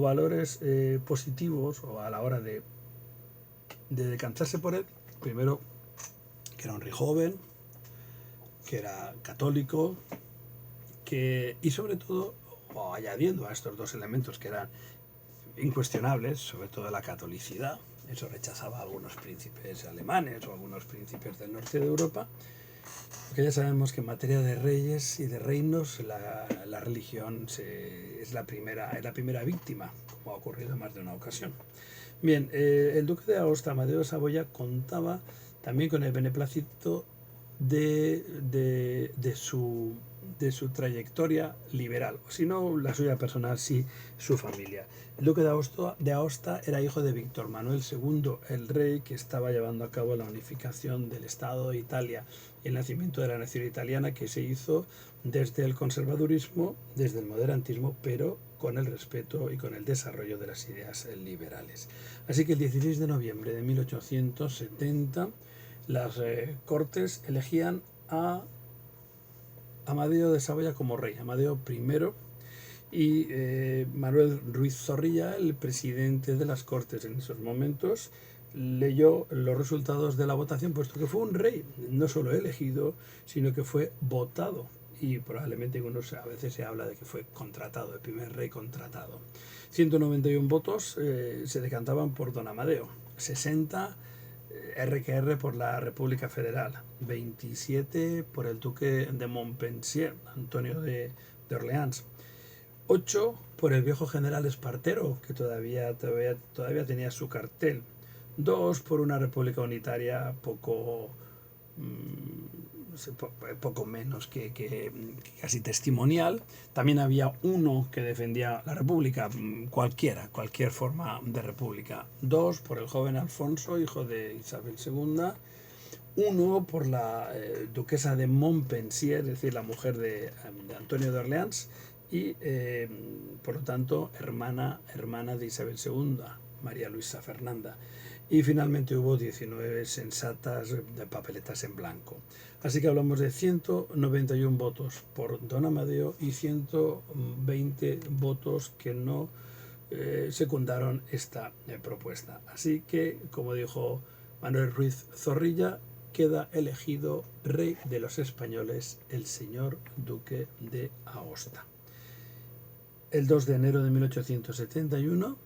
valores positivos o a la hora de decantarse por él, primero que era un rey joven, que era católico, y sobre todo, o añadiendo a estos dos elementos que eran incuestionables, sobre todo la catolicidad, eso rechazaba a algunos príncipes alemanes o algunos príncipes del norte de Europa, porque ya sabemos que en materia de reyes y de reinos la religión es la primera víctima, como ha ocurrido en más de una ocasión. Bien, el duque de Aosta, Amadeo de Saboya, contaba también con el beneplácito de su trayectoria liberal, o si no la suya personal, sí su familia. El duque de Aosta era hijo de Víctor Manuel II, el rey que estaba llevando a cabo la unificación del Estado de Italia y el nacimiento de la nación italiana, que se hizo desde el conservadurismo, desde el moderantismo, pero con el respeto y con el desarrollo de las ideas liberales. Así que el 16 de noviembre de 1870 las Cortes elegían a Amadeo de Saboya como rey, Amadeo I, y Manuel Ruiz Zorrilla, el presidente de las Cortes en esos momentos, leyó los resultados de la votación, puesto que fue un rey no solo elegido, sino que fue votado. Y probablemente a veces se habla de que fue contratado, el primer rey contratado. 191 votos se decantaban por don Amadeo, 60 RQR por la República Federal, 27 por el duque de Montpensier, Antonio de Orleans, 8 por el viejo general Espartero, que todavía tenía su cartel, 2 por una república unitaria poco menos que casi testimonial. También había uno que defendía la república, cualquier forma de república. 2 por el joven Alfonso, hijo de Isabel II. 1 por la duquesa de Montpensier, es decir, la mujer de Antonio de Orleans, y por lo tanto hermana de Isabel II, María Luisa Fernanda. Y finalmente hubo 19 sensatas de papeletas en blanco. Así que hablamos de 191 votos por don Amadeo y 120 votos que no secundaron esta propuesta. Así que, como dijo Manuel Ruiz Zorrilla, queda elegido rey de los españoles el señor duque de Aosta. El 2 de enero de 1871,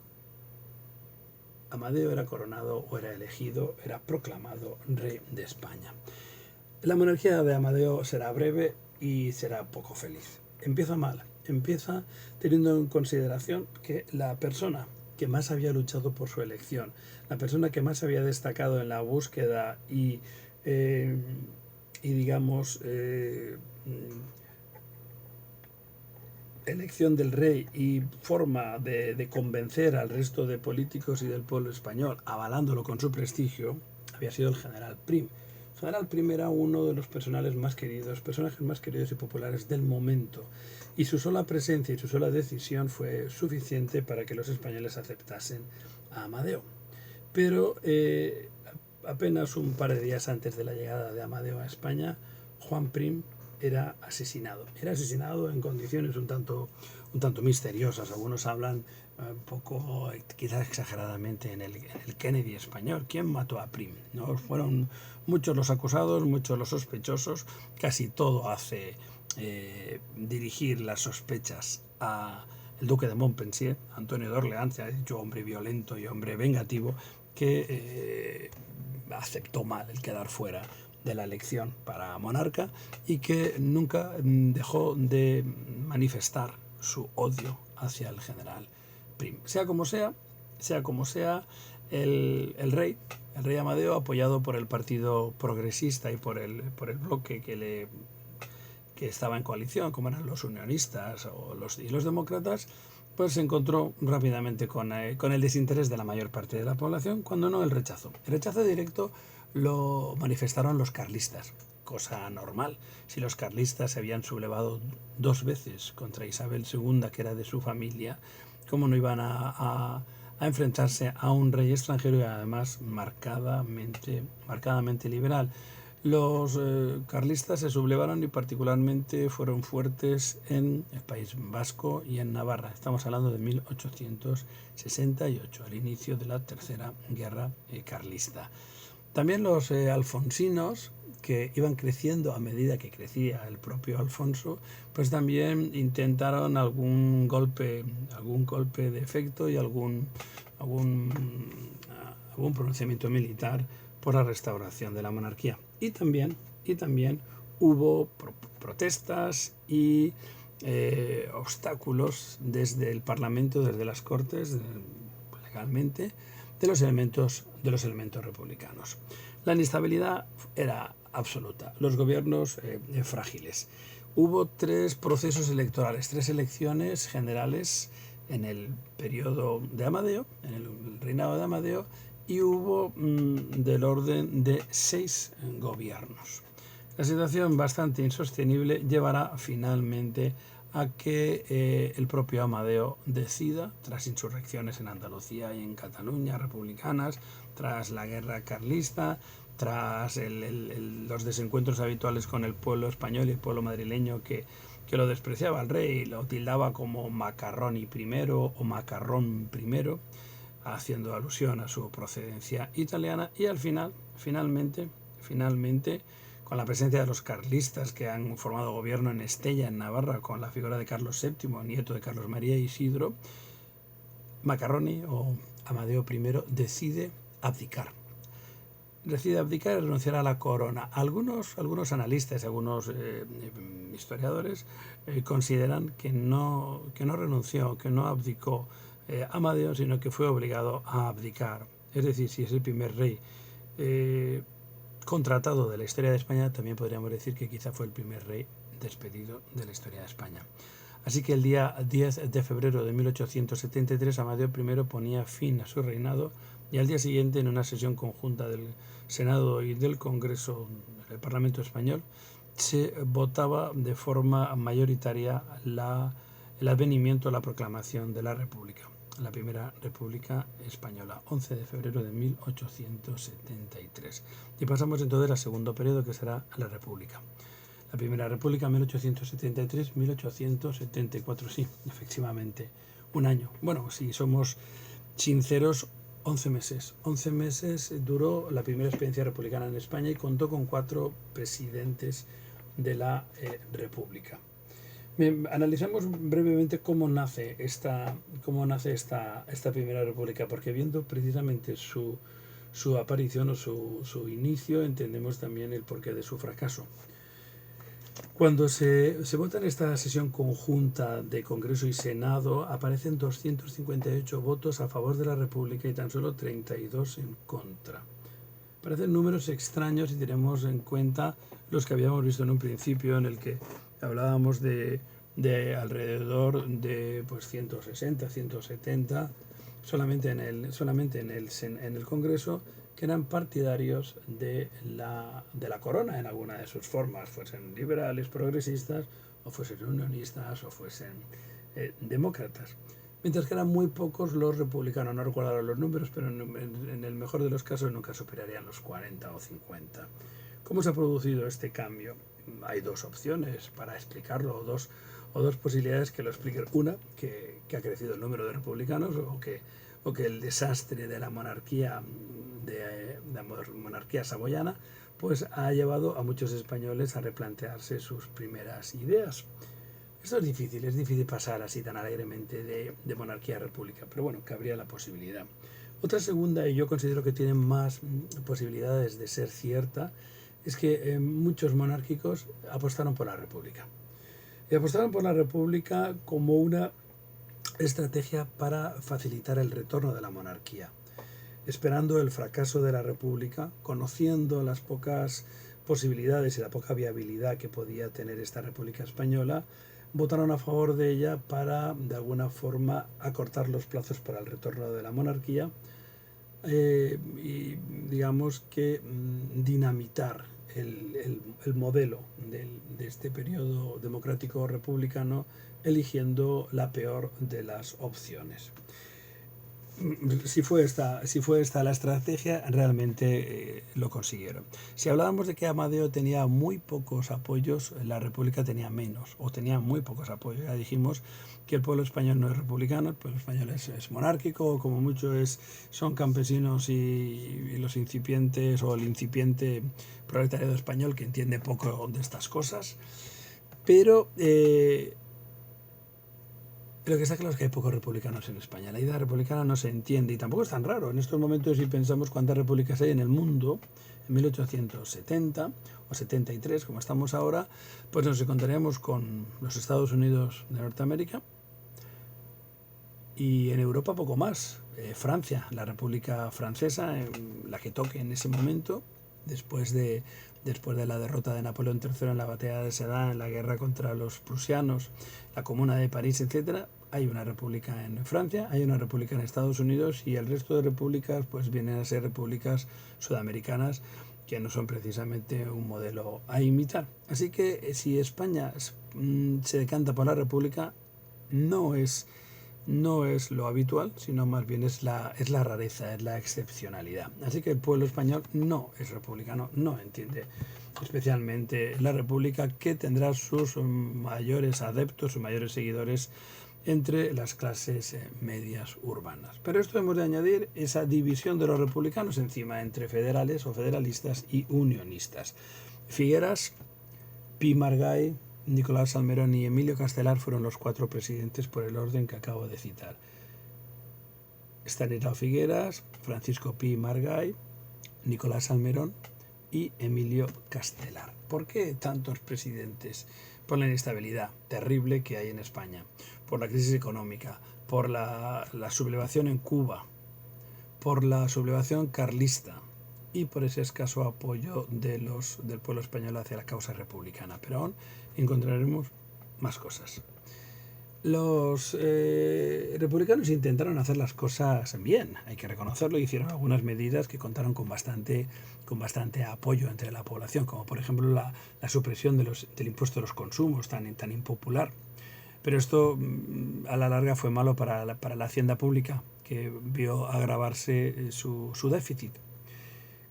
Amadeo era coronado o era elegido, era proclamado rey de España. La monarquía de Amadeo será breve y será poco feliz. Empieza mal, empieza teniendo en consideración que la persona que más había luchado por su elección, la persona que más había destacado en la búsqueda y digamos, elección del rey y forma de convencer al resto de políticos y del pueblo español, avalándolo con su prestigio, había sido el general Prim. El general Prim era uno de los personajes más queridos y populares del momento, y su sola presencia y su sola decisión fue suficiente para que los españoles aceptasen a Amadeo. Pero apenas un par de días antes de la llegada de Amadeo a España, Juan Prim era asesinado. Era asesinado en condiciones un tanto misteriosas. Algunos hablan un poco, quizás exageradamente, en el Kennedy español. ¿Quién mató a Prim? ¿No? Fueron muchos los acusados, muchos los sospechosos. Casi todo hace dirigir las sospechas a el duque de Montpensier, Antonio de Orleans, ya he dicho, hombre violento y hombre vengativo, que aceptó mal el quedar fuera de la elección para monarca y que nunca dejó de manifestar su odio hacia el general Prim. Sea como sea, el rey Amadeo, apoyado por el Partido Progresista y por el bloque que estaba en coalición, como eran los unionistas y los demócratas, pues se encontró rápidamente con el desinterés de la mayor parte de la población, cuando no el rechazo. El rechazo directo lo manifestaron los carlistas, cosa normal. Si los carlistas se habían sublevado 2 veces contra Isabel II, que era de su familia, ¿cómo no iban a enfrentarse a un rey extranjero y además marcadamente liberal? Los carlistas se sublevaron y particularmente fueron fuertes en el País Vasco y en Navarra. Estamos hablando de 1868, al inicio de la Tercera Guerra Carlista. También los alfonsinos, que iban creciendo a medida que crecía el propio Alfonso, pues también intentaron algún golpe de efecto y algún pronunciamiento militar por la restauración de la monarquía. Y también hubo protestas y obstáculos desde el Parlamento, desde las Cortes, legalmente, de los elementos republicanos. La inestabilidad era absoluta, los gobiernos frágiles. Hubo 3 procesos electorales, 3 elecciones generales en el periodo de Amadeo, en el reinado de Amadeo, y hubo del orden de 6 gobiernos. La situación, bastante insostenible, llevará finalmente a que el propio Amadeo decida, tras insurrecciones en Andalucía y en Cataluña republicanas, tras la guerra carlista, tras los desencuentros habituales con el pueblo español y el pueblo madrileño que lo despreciaba al rey y lo tildaba como Macarroni primero o Macarrón primero, haciendo alusión a su procedencia italiana, y al finalmente, con la presencia de los carlistas, que han formado gobierno en Estella, en Navarra, con la figura de Carlos VII, nieto de Carlos María Isidro, Macarroni o Amadeo I decide abdicar y renunciar a la corona. Algunos analistas, algunos historiadores consideran que no renunció, que no abdicó Amadeo, sino que fue obligado a abdicar. Es decir, si es el primer rey contratado de la historia de España, también podríamos decir que quizá fue el primer rey despedido de la historia de España. Así que el día 10 de febrero de 1873 Amadeo I ponía fin a su reinado, y al día siguiente, en una sesión conjunta del Senado y del Congreso del Parlamento Español, se votaba de forma mayoritaria el advenimiento, la proclamación de la República, la Primera República Española, 11 de febrero de 1873. Y pasamos entonces al segundo periodo, que será la República. La Primera República, 1873-1874, sí, efectivamente, un año. Bueno, si somos sinceros, 11 meses. 11 meses duró la primera experiencia republicana en España y contó con 4 presidentes de la República. Bien, analizamos brevemente cómo nace esta Primera República, porque viendo precisamente su aparición o su inicio, entendemos también el porqué de su fracaso. Cuando se vota en esta sesión conjunta de Congreso y Senado, aparecen 258 votos a favor de la República y tan solo 32 en contra. Parecen números extraños si tenemos en cuenta los que habíamos visto en un principio, en el que hablábamos de de alrededor de pues 160, 170 solamente en el Congreso, que eran partidarios de la corona en alguna de sus formas, fuesen liberales, progresistas, o fuesen unionistas, o fuesen demócratas. Mientras que eran muy pocos los republicanos, no recuerdo ahora los números, pero en el mejor de los casos nunca superarían los 40 o 50. ¿Cómo se ha producido este cambio? Hay dos opciones para explicarlo, o dos posibilidades que lo expliquen. Una, que ha crecido el número de republicanos, o que el desastre de la monarquía saboyana pues ha llevado a muchos españoles a replantearse sus primeras ideas. Esto es difícil pasar así tan alegremente de monarquía a república, pero bueno, cabría la posibilidad. Otra segunda, y yo considero que tiene más posibilidades de ser cierta, es que muchos monárquicos apostaron por la república. Y apostaron por la república como una estrategia para facilitar el retorno de la monarquía, esperando el fracaso de la república, conociendo las pocas posibilidades y la poca viabilidad que podía tener esta república española, votaron a favor de ella para, de alguna forma, acortar los plazos para el retorno de la monarquía y, digamos que, dinamitar el modelo de este periodo democrático republicano, eligiendo la peor de las opciones. Si fue esta la estrategia, realmente lo consiguieron. Si hablábamos de que Amadeo tenía muy pocos apoyos, la República tenía menos, o tenía muy pocos apoyos. Ya dijimos que el pueblo español no es republicano, el pueblo español es monárquico, como mucho son campesinos y los incipientes, o el incipiente proletariado español, que entiende poco de estas cosas. Pero lo que está claro es que hay pocos republicanos en España. La idea republicana no se entiende, y tampoco es tan raro. En estos momentos, si pensamos cuántas repúblicas hay en el mundo, en 1870 o 73, como estamos ahora, pues nos encontraríamos con los Estados Unidos de Norteamérica, y en Europa poco más. Francia, la República Francesa, la que toque en ese momento, después de la derrota de Napoleón III en la batalla de Sedan, en la guerra contra los prusianos, la Comuna de París, etc. Hay una república en Francia, hay una república en Estados Unidos, y el resto de repúblicas pues vienen a ser repúblicas sudamericanas, que no son precisamente un modelo a imitar. Así que si España se decanta por la república, no es lo habitual, sino más bien es la rareza, es la excepcionalidad. Así que el pueblo español no es republicano, no entiende especialmente la república, que tendrá sus mayores adeptos, sus mayores seguidores entre las clases medias urbanas. Pero esto hemos de añadir esa división de los republicanos encima entre federales o federalistas y unionistas. Figueras, Pi Margall, Nicolás Salmerón y Emilio Castelar fueron los 4 presidentes por el orden que acabo de citar. Estanislao Figueras, Francisco Pi Margall, Nicolás Salmerón y Emilio Castelar. ¿Por qué tantos presidentes? Por la inestabilidad terrible que hay en España, por la crisis económica, por la sublevación en Cuba, por la sublevación carlista, y por ese escaso apoyo del pueblo español hacia la causa republicana. Pero aún encontraremos más cosas. Los republicanos intentaron hacer las cosas bien, hay que reconocerlo. Hicieron algunas medidas que contaron con bastante apoyo entre la población, como por ejemplo la supresión del impuesto a los consumos, tan impopular. Pero esto a la larga fue malo para la hacienda pública, que vio agravarse su déficit.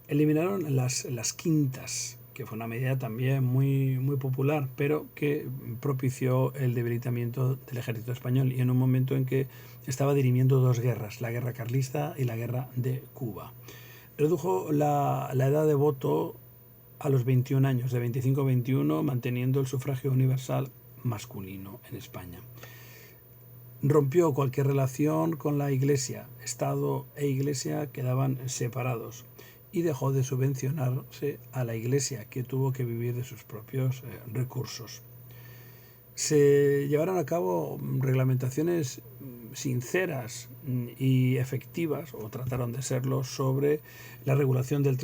Eliminaron las quintas, que fue una medida también muy, muy popular, pero que propició el debilitamiento del ejército español, y en un momento en que estaba dirimiendo 2 guerras, la guerra carlista y la guerra de Cuba. Redujo la edad de voto a los 21 años, de 25 a 21, manteniendo el sufragio universal masculino en España. Rompió cualquier relación con la Iglesia. Estado e Iglesia quedaban separados, y dejó de subvencionarse a la Iglesia, que tuvo que vivir de sus propios recursos. Se llevaron a cabo reglamentaciones sinceras y efectivas, o trataron de serlo, sobre la regulación del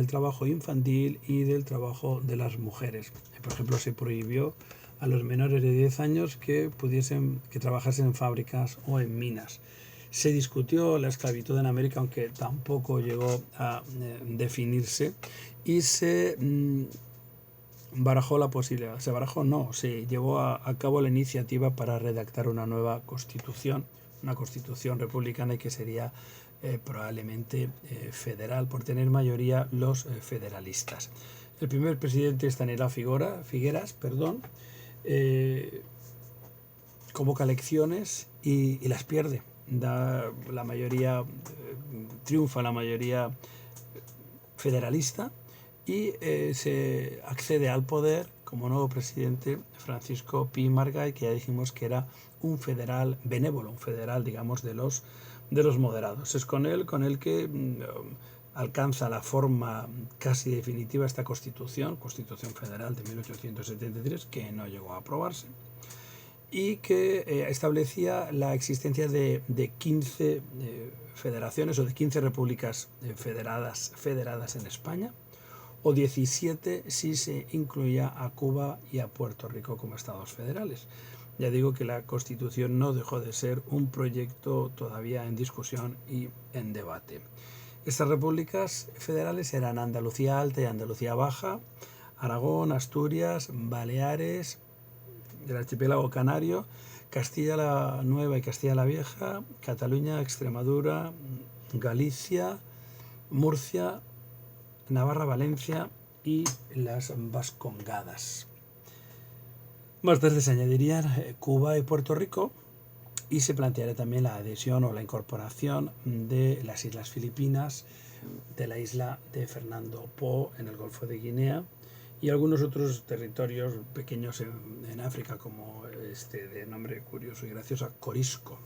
trabajo infantil y del trabajo de las mujeres. Por ejemplo, se prohibió a los menores de 10 años que trabajasen en fábricas o en minas. Se discutió la esclavitud en América, aunque tampoco llegó a definirse, y se barajó la posibilidad, se llevó a cabo la iniciativa para redactar una nueva constitución, una constitución republicana y que sería probablemente federal, por tener mayoría los federalistas. El primer presidente, Estanislao Figueras, convoca elecciones y las pierde. Da la mayoría, triunfa la mayoría federalista y se accede al poder como nuevo presidente Francisco Pi Margall, que ya dijimos que era un federal benévolo, un federal, digamos, de los moderados. Es con él que alcanza la forma casi definitiva esta Constitución Federal de 1873, que no llegó a aprobarse, y que establecía la existencia de 15 federaciones o de 15 repúblicas federadas en España, o 17 si se incluía a Cuba y a Puerto Rico como estados federales. Ya digo que la Constitución no dejó de ser un proyecto todavía en discusión y en debate. Estas repúblicas federales eran Andalucía Alta y Andalucía Baja, Aragón, Asturias, Baleares, del archipiélago canario, Castilla la Nueva y Castilla la Vieja, Cataluña, Extremadura, Galicia, Murcia, Navarra, Valencia y las Vascongadas. Más tarde se añadirían Cuba y Puerto Rico, y se plantearía también la adhesión o la incorporación de las Islas Filipinas, de la isla de Fernando Po en el Golfo de Guinea, y algunos otros territorios pequeños en África, como de nombre curioso y gracioso, Corisco.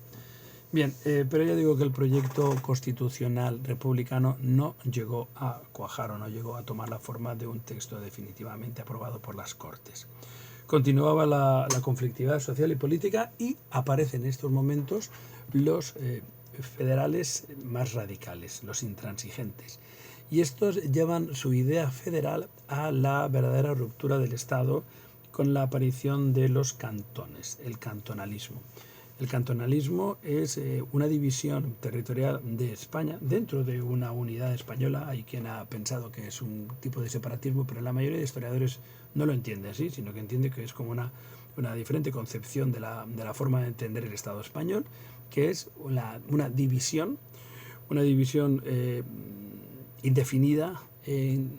Bien, pero ya digo que el proyecto constitucional republicano no llegó a cuajar o no llegó a tomar la forma de un texto definitivamente aprobado por las Cortes. Continuaba la conflictividad social y política, y aparecen en estos momentos los federales más radicales, los intransigentes. Y estos llevan su idea federal a la verdadera ruptura del Estado con la aparición de los cantones, el cantonalismo. El cantonalismo es una división territorial de España dentro de una unidad española. Hay quien ha pensado que es un tipo de separatismo, pero la mayoría de historiadores no lo entiende así, sino que entiende que es como una diferente concepción de la forma de entender el Estado español, que es una división indefinida en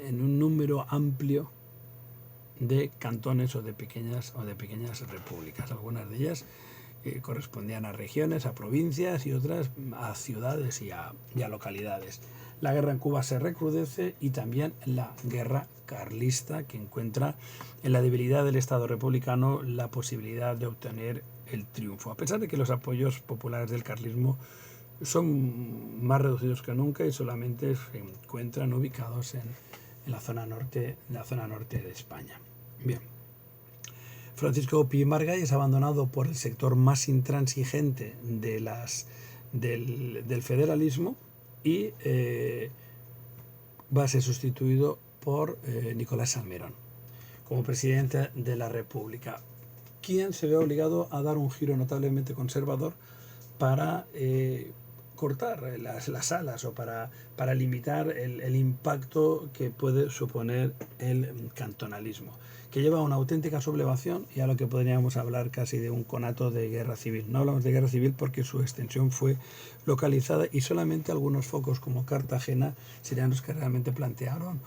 un número amplio de cantones o de pequeñas repúblicas. Algunas de ellas correspondían a regiones, a provincias, y otras a ciudades y a localidades. La guerra en Cuba se recrudece, y también la guerra carlista, que encuentra en la debilidad del Estado republicano la posibilidad de obtener el triunfo, a pesar de que los apoyos populares del carlismo son más reducidos que nunca y solamente se encuentran ubicados en la zona norte de España. Bien. Francisco Pi Margall es abandonado por el sector más intransigente del federalismo, y va a ser sustituido por Nicolás Salmerón como presidente de la República, quien se ve obligado a dar un giro notablemente conservador para cortar las alas o para limitar el impacto que puede suponer el cantonalismo, que lleva a una auténtica sublevación y a lo que podríamos hablar casi de un conato de guerra civil. No hablamos de guerra civil porque su extensión fue localizada, y solamente algunos focos como Cartagena serían los que realmente plantearon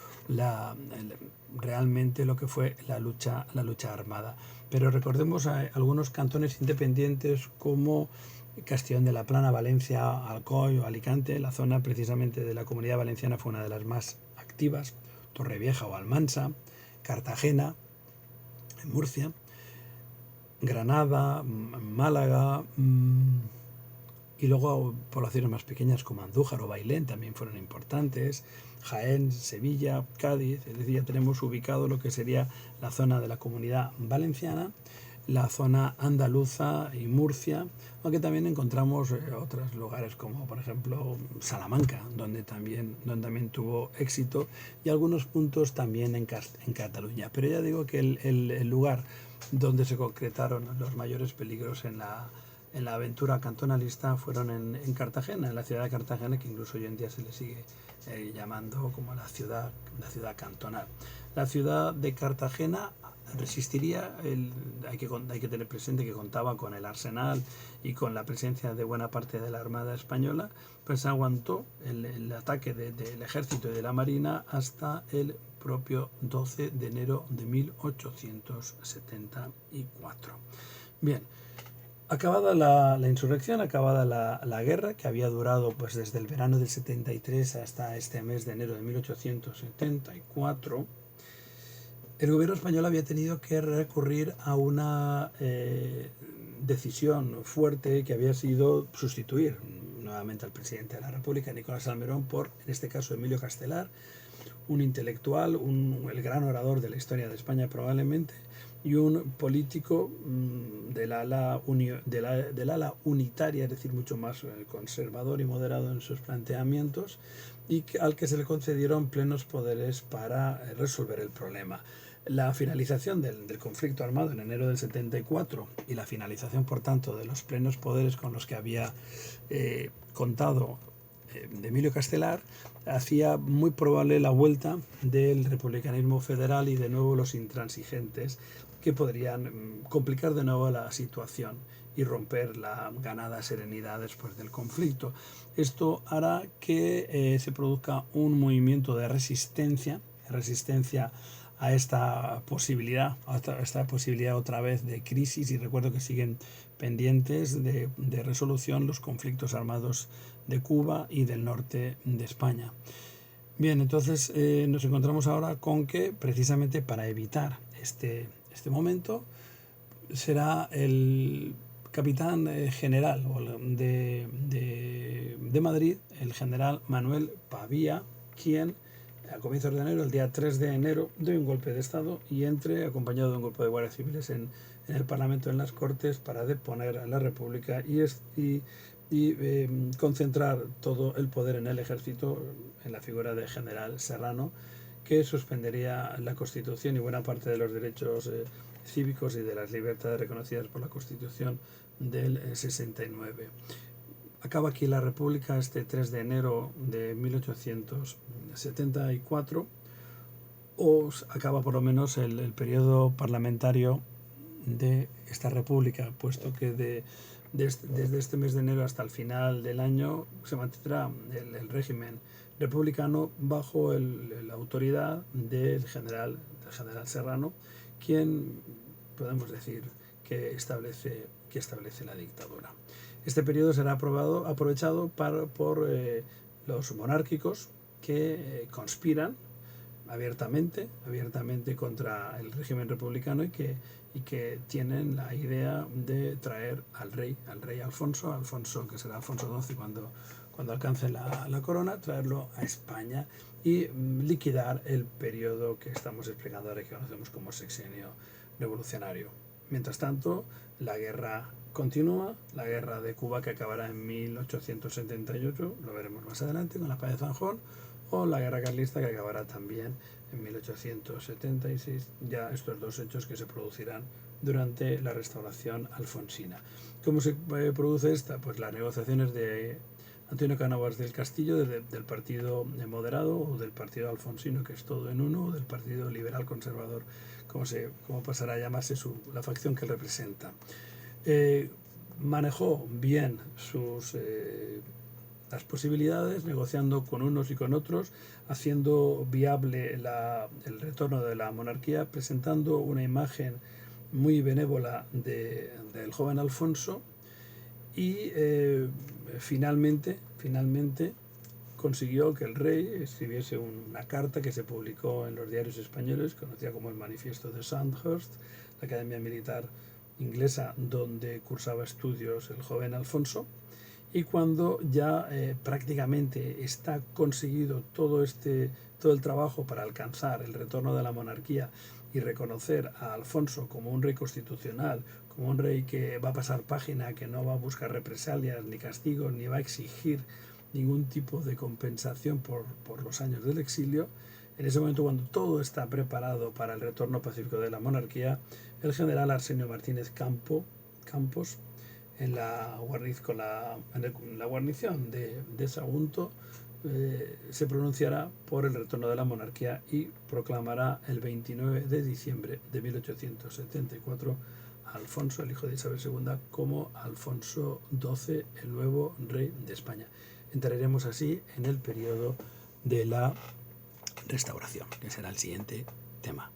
realmente lo que fue la lucha armada. Pero recordemos a algunos cantones independientes como Castellón de la Plana, Valencia, Alcoy o Alicante. La zona precisamente de la Comunidad Valenciana fue una de las más activas. Torrevieja o Almansa, Cartagena, en Murcia, Granada, Málaga, y luego poblaciones más pequeñas como Andújar o Bailén también fueron importantes, Jaén, Sevilla, Cádiz. Es decir, ya tenemos ubicado lo que sería la zona de la Comunidad Valenciana, la zona andaluza y Murcia, aunque también encontramos otros lugares como por ejemplo Salamanca, donde también tuvo éxito, y algunos puntos también en Cataluña. Pero ya digo que el lugar donde se concretaron los mayores peligros en la aventura cantonalista fueron en Cartagena, en la ciudad de Cartagena, que incluso hoy en día se le sigue llamando como la ciudad cantonal. La ciudad de Cartagena resistiría, hay que tener presente que contaba con el arsenal y con la presencia de buena parte de la Armada Española, pues aguantó el ataque del ejército y de la marina hasta el propio 12 de enero de 1874. Bien, acabada la insurrección, acabada la guerra, que había durado pues desde el verano del 73 hasta este mes de enero de 1874, el gobierno español había tenido que recurrir a una decisión fuerte que había sido sustituir nuevamente al presidente de la República, Nicolás Salmerón, por, en este caso, Emilio Castelar, un intelectual, el gran orador de la historia de España probablemente, y un político del ala unitaria, es decir, mucho más conservador y moderado en sus planteamientos, y al que se le concedieron plenos poderes para resolver el problema. La finalización del conflicto armado en enero del 74 y la finalización, por tanto, de los plenos poderes con los que había contado de Emilio Castelar, hacía muy probable la vuelta del republicanismo federal y de nuevo los intransigentes, que podrían complicar de nuevo la situación y romper la ganada serenidad después del conflicto. Esto hará que se produzca un movimiento de resistencia a esta posibilidad otra vez de crisis, y recuerdo que siguen pendientes de resolución los conflictos armados de Cuba y del norte de España. Bien, entonces nos encontramos ahora con que precisamente para evitar este momento será el capitán general de Madrid, el general Manuel Pavía, quien a comienzos de enero, el día 3 de enero, dé un golpe de Estado y entre acompañado de un grupo de guardias civiles en el Parlamento, en las Cortes, para deponer a la República y concentrar todo el poder en el ejército, en la figura de general Serrano, que suspendería la Constitución y buena parte de los derechos cívicos y de las libertades reconocidas por la Constitución del 69. Acaba aquí la República este 3 de enero de 1874, o acaba por lo menos el periodo parlamentario de esta República, puesto que desde este mes de enero hasta el final del año se mantendrá el régimen republicano bajo la autoridad del general Serrano, quien podemos decir que establece la dictadura. Este periodo será aprovechado por los monárquicos que conspiran abiertamente contra el régimen republicano y que tienen la idea de traer al rey Alfonso, que será Alfonso XII cuando alcance la corona, traerlo a España y liquidar el periodo que estamos explicando ahora, que conocemos como sexenio revolucionario. Mientras tanto, la guerra continúa, la guerra de Cuba, que acabará en 1878, lo veremos más adelante con la paz de Zanjón, o la guerra carlista, que acabará también en 1876, ya estos dos hechos que se producirán durante la restauración alfonsina. ¿Cómo se produce esta? Pues las negociaciones de Antonio Cánovas del Castillo, del partido moderado, o del partido alfonsino, que es todo en uno, o del partido liberal conservador, como pasará a llamarse la facción que representa. Manejó bien las posibilidades, negociando con unos y con otros, haciendo viable el retorno de la monarquía, presentando una imagen muy benévola del joven Alfonso, y finalmente consiguió que el rey escribiese una carta que se publicó en los diarios españoles, conocida como el Manifiesto de Sandhurst, la Academia Militar inglesa donde cursaba estudios el joven Alfonso. Y cuando ya prácticamente está conseguido todo el trabajo para alcanzar el retorno de la monarquía y reconocer a Alfonso como un rey constitucional, como un rey que va a pasar página, que no va a buscar represalias ni castigos, ni va a exigir ningún tipo de compensación por los años del exilio, En ese momento, cuando todo está preparado para el retorno pacífico de la monarquía, el general Arsenio Martínez Campos, en la guarnición de Sagunto, se pronunciará por el retorno de la monarquía y proclamará el 29 de diciembre de 1874 a Alfonso, el hijo de Isabel II, como Alfonso XII, el nuevo rey de España. Entraremos así en el periodo de la Restauración, que será el siguiente tema.